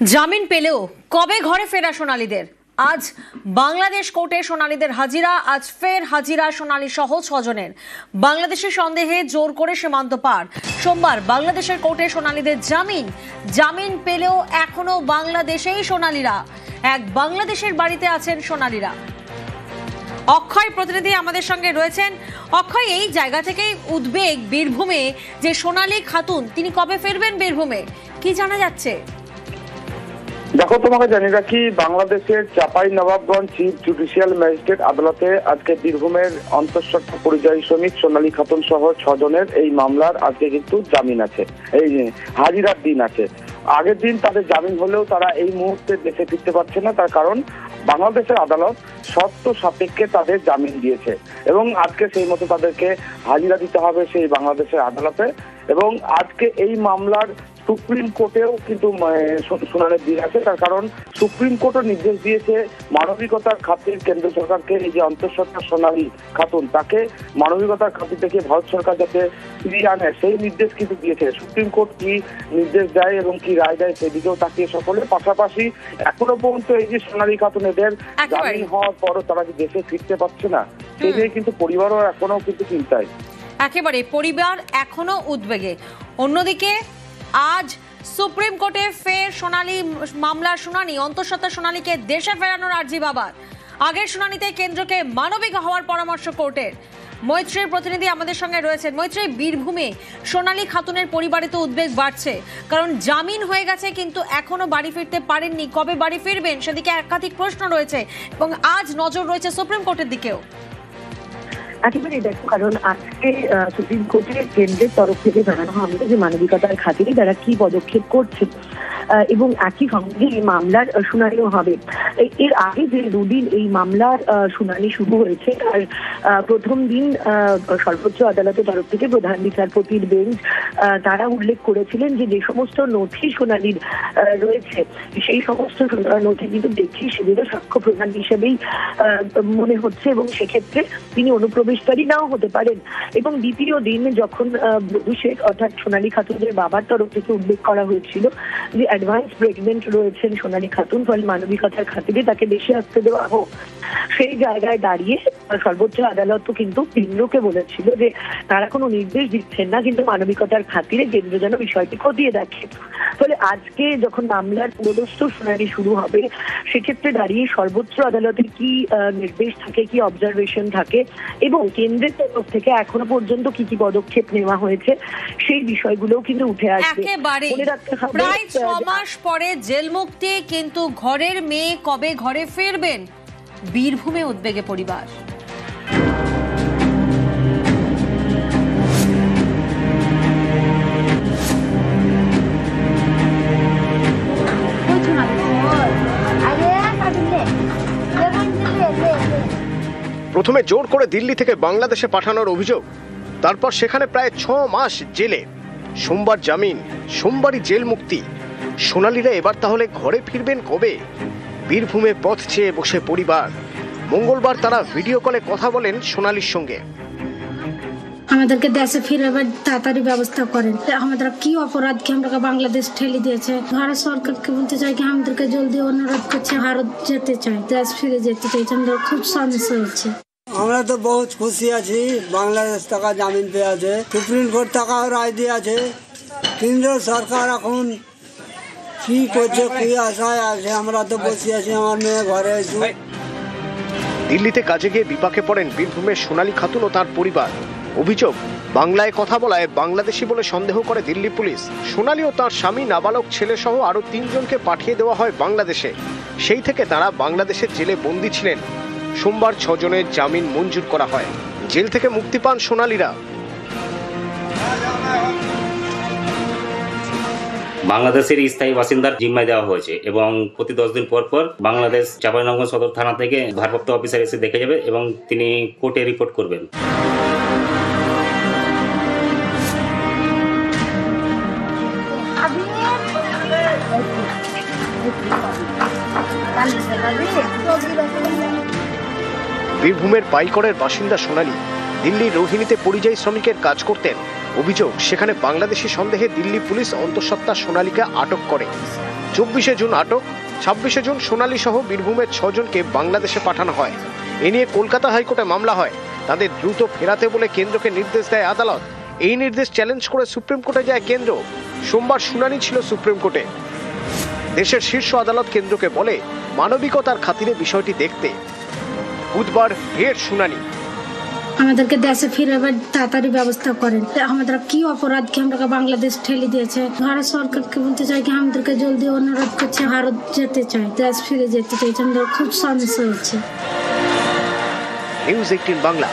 জামিন পেলেও কবে ঘরে ফেরা সোনালীদের? আজ বাংলাদেশ কোর্টে সোনালীদের হাজিরা। আজ ফের হাজিরা সোনালী সহ 6 জনের। বাংলাদেশের সন্দেহে জোর করে সীমান্ত পার। সোমবার বাংলাদেশের কোর্টে সোনালীদের জামিন পেলেও এখনো বাংলাদেশেই সোনালীরা। এক বাংলাদেশের বাড়িতে আছেন সোনালীরা। অক্ষয় প্রতিনিধি আমাদের সঙ্গে রয়েছেন। অক্ষয়, এই জায়গা থেকেই উদ্বেগ বীরভূমে যে সোনালী খাতুন তিনি কবে ফিরবেন বীরভূমে, কি জানা যাচ্ছে? দেখো, তোমাকে জানি রাখি, বাংলাদেশের চাঁপাইনবাবগঞ্জ চিফ জুডিশিয়াল ম্যাজিস্ট্রেট আদালতে আজকে বীরভূমের অন্তঃসত্ত্বা পরিযায়ী শ্রমিক সোনালী খাতুন সহ 6 জনের এই মামলার আজকে কিন্তু জামিন আছে, এই হাজিরার দিন আছে। আগের দিন তাদের জামিন হলেও তারা এই মুহূর্তে দেশে ফিরতে পারছে না, তার কারণ বাংলাদেশের আদালত শর্ত সাপেক্ষে তাদের জামিন দিয়েছে এবং আজকে সেই মতো তাদেরকে হাজিরা দিতে হবে সেই বাংলাদেশের আদালতে। এবং আজকে এই মামলার সুপ্রিম কোর্টেও কিন্তু শুনানির দিন আছে, তার কারণ সুপ্রিম কোর্টও নির্দেশ দিয়েছে মানবিকতার খাতির কেন্দ্র সরকারকে এই যে অন্তঃসত্ত্বা সোনালী খাতুন তাকে মানবিকতার খাতির থেকে ভারত সরকার যাতে ফিরিয়ে আনে সেই নির্দেশ কিন্তু দিয়েছে। সুপ্রিম কোর্ট কি নির্দেশ দেয় এবং কি রায় দেয় সেদিকেও তাকিয়ে সকলের পাশাপাশি এখনো পর্যন্ত এই যে সোনালী খাতুন এদের জামিন হওয়ার পরও তারা যে দেশে ফিরতে পারছে না সেই নিয়ে কিন্তু পরিবারও এখনো কিন্তু চিন্তায়। একেবারে পরিবার এখনো উদ্বেগে। অন্যদিকে আজ সুপ্রিম কোর্টে ফের সোনালী মামলার শুনানি। অন্তঃসত্ত্বা সোনালীকে দেশে ফেরানোর আর্জি বাবার। আগের শুনানিতে কেন্দ্রকে মানবিক হওয়ার পরামর্শ কোর্টের। মৈত্রীর প্রতিনিধি আমাদের সঙ্গে রয়েছেন। মৈত্রী, বীরভূমে সোনালী খাতুনের পরিবারে তো উদ্বেগ বাড়ছে, কারণ জামিন হয়ে গেছে কিন্তু এখনো বাড়ি ফিরতে পারেননি। কবে বাড়ি ফিরবেন সেদিকে একাধিক প্রশ্ন রয়েছে এবং আজ নজর রয়েছে সুপ্রিম কোর্টের দিকেও। একেবারে দেখো, কারণ আজকে সুপ্রিম কোর্টের কেন্দ্রের তরফ থেকে জানানো হবে যে মানবিকতার খাতিরে তারা কি পদক্ষেপ করছে এবং একই সঙ্গে এই মামলার শুনানিও হবে। এর আগে যে দুদিন এই মামলার শুনানি শুরু হয়েছে তার প্রথম দিন সর্বোচ্চ আদালতের তরফ থেকে প্রধান বিচারপতির বেঞ্চ তারা উল্লেখ করেছিলেন যে সমস্ত নথি শুনানির রয়েছে সেই সমস্ত নথি কিন্তু দেখি সেগুলো সাক্ষ্য প্রধান হিসেবেই মনে হচ্ছে এবং সেক্ষেত্রে তিনি অনুপ্রবেশকারী নাও হতে পারেন। এবং দ্বিতীয় দিন যখন বধূ শেখ অর্থাৎ সোনালী খাতুনের বাবার তরফ থেকে উল্লেখ করা হয়েছিল যে অ্যাডভান্স প্রেগনেন্ট রয়েছেন সোনালী খাতুন, ফলে মানবিকতার খাতিরে তাকে দেশে আসতে দেওয়া হোক, সেই জায়গায় দাঁড়িয়ে সর্বোচ্চ আদালত কিন্তু কেন্দ্রকে বলেছিল যে তারা কোনো নির্দেশ দিচ্ছেন না, কিন্তু মানবিকতার খাতিরে কেন্দ্র যেন বিষয়টি খতিয়ে দেখে। ফলে আজকে যখন মামলার পুরোদস্ত শুনানি শুরু হবে সেক্ষেত্রে দাঁড়িয়ে সর্বোচ্চ আদালতের কি নির্দেশ থাকে, কি অবজারভেশন থাকে এবং কেন্দ্রের তরফ থেকে এখনো পর্যন্ত কি কি পদক্ষেপ নেওয়া হয়েছে সেই বিষয়গুলোও কিন্তু উঠে আসবে। প্রায় 6 মাস পরে জেল মুক্তি, কিন্তু ঘরের মেয়ে কবে ঘরে ফিরবেন? বীরভূমে উদ্বেগে পরিবার। প্রথমে জোর করে দিল্লি থেকে বাংলাদেশে পাঠানোর অভিযোগ, তারপর সেখানে প্রায় 6 মাস জেলে। সোমবার জামিন, সোমবারই জেল মুক্তি। সোনালীরা এবার তাহলে ঘরে ফিরবেন কবে? বীরভূমে পথ চেয়ে বসে পরিবার। মঙ্গলবার তারা ভিডিও কলে কথা বলেন সোনালীর সঙ্গে। আমাদেরকে দেশে ফিরাবার তাড়াতাড়ি ব্যবস্থা করেন। আমাদের কি অপরাধ কি আমরা বাংলাদেশ ঠেলে দিয়েছে? ভারত সরকারকে বলতে চাই কি আমাদেরকে জলদি অনুরোধ করছে, ভারত যেতে চাই, দেশ ফিরে যেতে চাই। আমাদের খুব সমস্যা হচ্ছে। আমরা তো বহুত খুশি আছি, বাংলাদেশ টাকা জামিন পেয়ে আছে, সুপ্রিম কোর্ট টাকাও রায় দিয়ে আছে। কেন্দ্র সরকার এখন কি করছে, কি আশায় আছে, আমরা তো বসে আছি, আমার মেয়ে ঘরে আছি। দিল্লিতে কাজে গিয়ে বিপাকে পড়েন বীরভূমের সোনালী খাতুন ও তার পরিবার। অভিযোগ, বাংলায় কথা বলায় বাংলাদেশি বলে সন্দেহ করে দিল্লি পুলিশ। সোনালী ও তার স্বামী, নাবালক ছেলে সহ আরো 3 জনকে পাঠিয়ে দেওয়া হয় বাংলাদেশে। সেই থেকে তারা বাংলাদেশের জেলে বন্দী ছিলেন। সোমবার 6 জনের জামিন মঞ্জুর করা হয়। জেল থেকে মুক্তি পান সোনালীরা। বাংলাদেশের স্থায়ী বাসিন্দার জিম্মায় দেওয়া হয়েছে এবং প্রতি 10 দিন পর পর বাংলাদেশ চাঁপাইনবাবগঞ্জ সদর থানা থেকে ভারপ্রাপ্ত অফিসার এসে দেখে যাবে এবং তিনি কোর্টে রিপোর্ট করবেন। বীরভূমের পাইকরের বাসিন্দা সোনালী দিল্লির রোহিণীতে পরিযায়ী শ্রমিকের কাজ করতেন। অভিযোগ, সেখানে বাংলাদেশি সন্দেহে দিল্লি পুলিশ অন্তঃসত্ত্বা সোনালীকে আটক করে। 24 জুন আটক, 26 জুন সোনালী সহ বীরভূমের 6 জনকে বাংলাদেশে পাঠানো হয়। এ নিয়ে কলকাতা হাইকোর্টে মামলা হয়। তাদের দ্রুত ফেরাতে বলে কেন্দ্রকে নির্দেশ দেয় আদালত। এই নির্দেশ চ্যালেঞ্জ করে সুপ্রিম কোর্টে যায় কেন্দ্র। সোমবার শুনানি ছিল সুপ্রিম কোর্টে। দেশের শীর্ষ আদালত কেন্দ্রকে বলে মানবিকতার খাতিরে বিষয়টি দেখতে। বুধবার ফের শুনানি। আমাদেরকে দেশে ফিরাবার তাড়াতাড়ি ব্যবস্থা করেন। আমাদের কি অপরাধকে আমরা বাংলাদেশ ঠেলে দিয়েছে। ভারত সরকারকে বলতে চাই কি আমাদেরকে জলদি অনুরোধ করছে, ভারত যেতে চাই, দেশ ফিরে যেতে চাই। আমাদের খুব সমস্যা হচ্ছে। নিউজ 18 বাংলা।